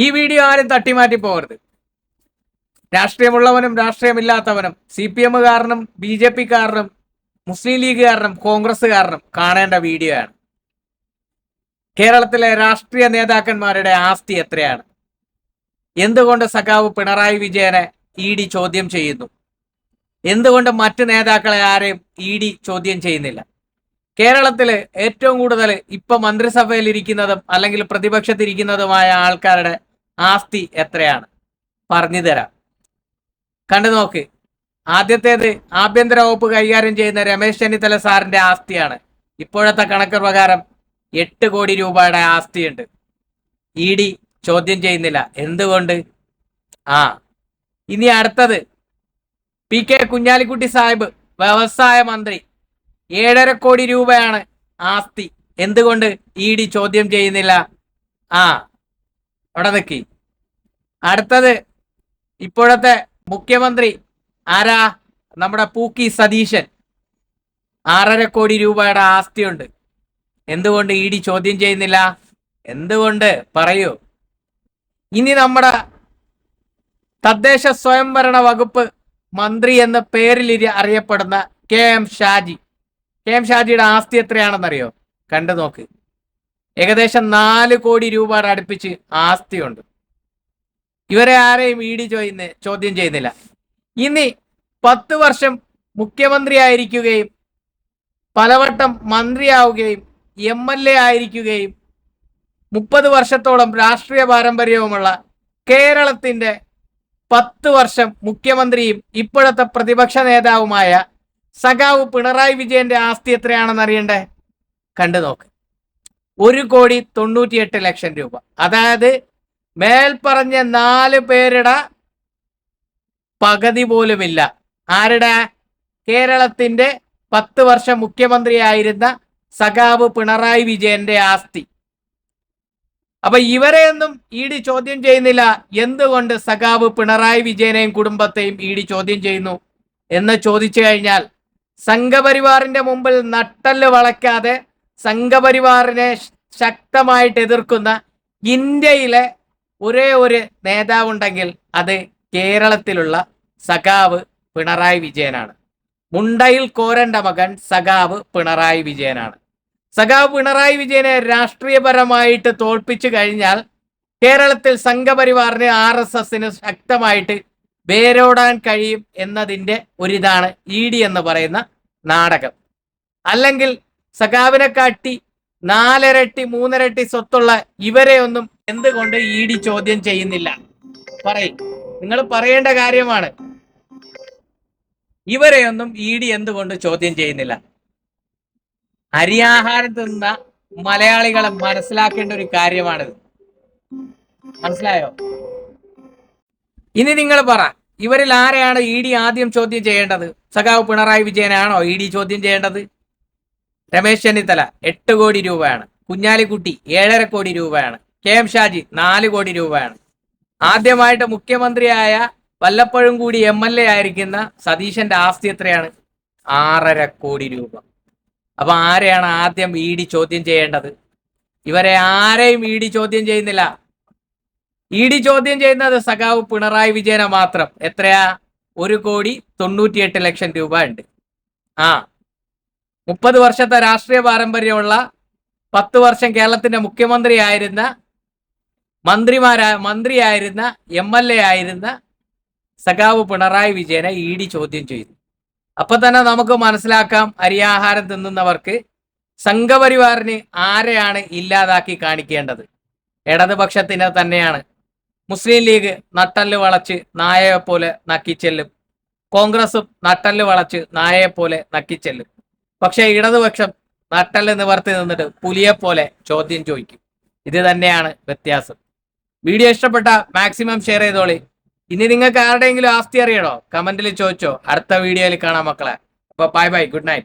ഈ വീഡിയോ ആരും തട്ടിമാറ്റി പോകരുത്. രാഷ്ട്രീയമുള്ളവനും രാഷ്ട്രീയമില്ലാത്തവനും CPM കാരനും BJP കാരനും മുസ്ലിം ലീഗുകാരനും കോൺഗ്രസ്സുകാരനും കാണേണ്ട വീഡിയോ ആണ്. കേരളത്തിലെ രാഷ്ട്രീയ നേതാക്കന്മാരുടെ ആസ്തി എത്രയാണ്? എന്തുകൊണ്ട് സഖാവ് പിണറായി വിജയനെ ED ചോദ്യം ചെയ്യുന്നു? എന്തുകൊണ്ട് മറ്റ് നേതാക്കളെ ആരെയും ED ചോദ്യം ചെയ്യുന്നില്ല? കേരളത്തില് ഏറ്റവും കൂടുതൽ ഇപ്പൊ മന്ത്രിസഭയിൽ ഇരിക്കുന്നതും അല്ലെങ്കിൽ പ്രതിപക്ഷത്തിരിക്കുന്നതുമായ ആൾക്കാരുടെ ആസ്തി എത്രയാണ്? പറഞ്ഞു തരാം, കണ്ടു നോക്ക്. ആദ്യത്തേത് ആഭ്യന്തര വകുപ്പ് കൈകാര്യം ചെയ്യുന്ന രമേശ് ചെന്നിത്തല സാറിന്റെ ആസ്തിയാണ്. ഇപ്പോഴത്തെ കണക്ക് പ്രകാരം 8 കോടി രൂപയുടെ ആസ്തിയുണ്ട്. ED ചോദ്യം ചെയ്യുന്നില്ല. എന്തുകൊണ്ട്? ഇനി അടുത്തത് PK കുഞ്ഞാലിക്കുട്ടി സാഹിബ്, വ്യവസായ മന്ത്രി, 7.5 കോടി രൂപയാണ് ആസ്തി. എന്തുകൊണ്ട് ED ചോദ്യം ചെയ്യുന്നില്ല? അവിടെ നിൽക്കി. അടുത്തത് ഇപ്പോഴത്തെ മുഖ്യമന്ത്രി ആരാ? നമ്മുടെ പൂക്കി സതീശൻ, 6.5 കോടി രൂപയുടെ ആസ്തിയുണ്ട്. എന്തുകൊണ്ട് ED ചോദ്യം ചെയ്യുന്നില്ല? എന്തുകൊണ്ട് പറയൂ. ഇനി നമ്മുടെ തദ്ദേശ സ്വയംഭരണ വകുപ്പ് മന്ത്രി എന്ന പേരിൽ അറിയപ്പെടുന്ന KM ഷാജി. KM ഷാജിയുടെ ആസ്തി എത്രയാണെന്നറിയോ? കണ്ടു നോക്ക്. ഏകദേശം 4 കോടി രൂപയുടെ അടുപ്പിച്ച് ആസ്തിയുണ്ട്. ഇവരെ ആരെയും ED ചോദ്യം ചെയ്യുന്നില്ല. ഇനി 10 വർഷം മുഖ്യമന്ത്രി ആയിരിക്കുകയും പലവട്ടം മന്ത്രിയാവുകയും MLA ആയിരിക്കുകയും 30 വർഷത്തോളം രാഷ്ട്രീയ പാരമ്പര്യവുമുള്ള കേരളത്തിന്റെ 10 വർഷം മുഖ്യമന്ത്രിയും ഇപ്പോഴത്തെ പ്രതിപക്ഷ നേതാവുമായ സഖാവ് പിണറായി വിജയന്റെ ആസ്തി എത്രയാണെന്ന് അറിയണ്ടേ? കണ്ടു നോക്ക്. 1,98,00,000 രൂപ. അതായത് മേൽപ്പറഞ്ഞ 4 പേരുടെ പകുതി പോലുമില്ല. ആരുടെ? കേരളത്തിന്റെ 10 വർഷം മുഖ്യമന്ത്രിയായിരുന്ന സഖാവ് പിണറായി വിജയന്റെ ആസ്തി. അപ്പൊ ഇവരെയൊന്നും ED ചോദ്യം ചെയ്യുന്നില്ല. എന്തുകൊണ്ട് സഖാവ് പിണറായി വിജയനെയും കുടുംബത്തെയും ED ചോദ്യം ചെയ്യുന്നു എന്ന് ചോദിച്ചു കഴിഞ്ഞാൽ, സംഘപരിവാറിന്റെ മുമ്പിൽ നട്ടല് വളയ്ക്കാതെ സംഘപരിവാറിനെ ശക്തമായിട്ട് എതിർക്കുന്ന ഇന്ത്യയിലെ ഒരേ ഒരു നേതാവുണ്ടെങ്കിൽ അത് കേരളത്തിലുള്ള സഖാവ് പിണറായി വിജയനാണ്. മുണ്ടയിൽ കോരന്റെ മകൻ സഖാവ് പിണറായി വിജയനാണ്. സഖാവ് പിണറായി വിജയനെ രാഷ്ട്രീയപരമായിട്ട് തോൽപ്പിച്ചു കഴിഞ്ഞാൽ കേരളത്തിൽ സംഘപരിവാറിന് RSSന് ശക്തമായിട്ട് വേരോടാൻ കഴിയും എന്നതിൻ്റെ ഒരിതാണ് ED എന്ന് പറയുന്ന നാടകം. അല്ലെങ്കിൽ സഖാവിനെ കാട്ടി 4 ഇരട്ടി 3 ഇരട്ടി സ്വത്തുള്ള ഇവരെയൊന്നും എന്തുകൊണ്ട് ED ചോദ്യം ചെയ്യുന്നില്ല? പറയും, നിങ്ങൾ പറയേണ്ട കാര്യമാണ്. ഇവരെയൊന്നും ED എന്തുകൊണ്ട് ചോദ്യം ചെയ്യുന്നില്ല? അരിയാഹാരം തിന്ന മലയാളികളെ മനസ്സിലാക്കേണ്ട ഒരു കാര്യമാണിത്. മനസ്സിലായോ? ഇനി നിങ്ങൾ പറ, ഇവരിൽ ആരെയാണ് ED ആദ്യം ചോദ്യം ചെയ്യേണ്ടത്? സഖാവ് പിണറായി വിജയനാണോ ED ചോദ്യം ചെയ്യേണ്ടത്? രമേശ് ചെന്നിത്തല 8 കോടി രൂപയാണ്. കുഞ്ഞാലിക്കുട്ടി 7.5 കോടി രൂപയാണ്. KM ഷാജി 4 കോടി രൂപയാണ്. ആദ്യമായിട്ട് മുഖ്യമന്ത്രിയായ വല്ലപ്പോഴും കൂടി MLA ആയിരിക്കുന്ന സതീശന്റെ ആസ്തി എത്രയാണ്? 6.5 കോടി രൂപ. അപ്പൊ ആരെയാണ് ആദ്യം ED ചോദ്യം ചെയ്യേണ്ടത്? ഇവരെ ആരെയും ED ചോദ്യം ചെയ്യുന്നില്ല. ED ചോദ്യം ചെയ്യുന്നത് സഖാവ് പിണറായി വിജയനെ മാത്രം. എത്രയാ? 1,98,00,000 രൂപ ഉണ്ട്. 30 വർഷത്തെ രാഷ്ട്രീയ പാരമ്പര്യമുള്ള 10 വർഷം കേരളത്തിന്റെ മുഖ്യമന്ത്രിയായിരുന്ന മന്ത്രിയായിരുന്ന MLA ആയിരുന്ന സഖാവ് പിണറായി വിജയനെ ED ചോദ്യം ചെയ്തു. അപ്പൊ തന്നെ നമുക്ക് മനസ്സിലാക്കാം, അരിയാഹാരം തിന്നുന്നവർക്ക് സംഘപരിവാറിന് ആരെയാണ് ഇല്ലാതാക്കി കാണിക്കേണ്ടത്? ഇടതുപക്ഷത്തിന് തന്നെയാണ്. മുസ്ലിം ലീഗ് നട്ടല് വളച്ച് നായയെ പോലെ നക്കിച്ചെല്ലും. കോൺഗ്രസും നട്ടല് വളച്ച് നായയെ പോലെ നക്കിച്ചെല്ലും. പക്ഷെ ഇടതുപക്ഷം നട്ടല് നിവർത്തി നിന്നിട്ട് പുലിയെപ്പോലെ ചോദ്യം ചോദിക്കും. ഇത് തന്നെയാണ് വ്യത്യാസം. വീഡിയോ ഇഷ്ടപ്പെട്ട മാക്സിമം ഷെയർ ചെയ്തോളി. ഇനി നിങ്ങൾക്ക് ആരുടെയെങ്കിലും ആസ്തി അറിയണോ? കമന്റിൽ ചോദിച്ചോ. അടുത്ത വീഡിയോയിൽ കാണാം മക്കളെ. അപ്പൊ ബൈ ബൈ, ഗുഡ് നൈറ്റ്.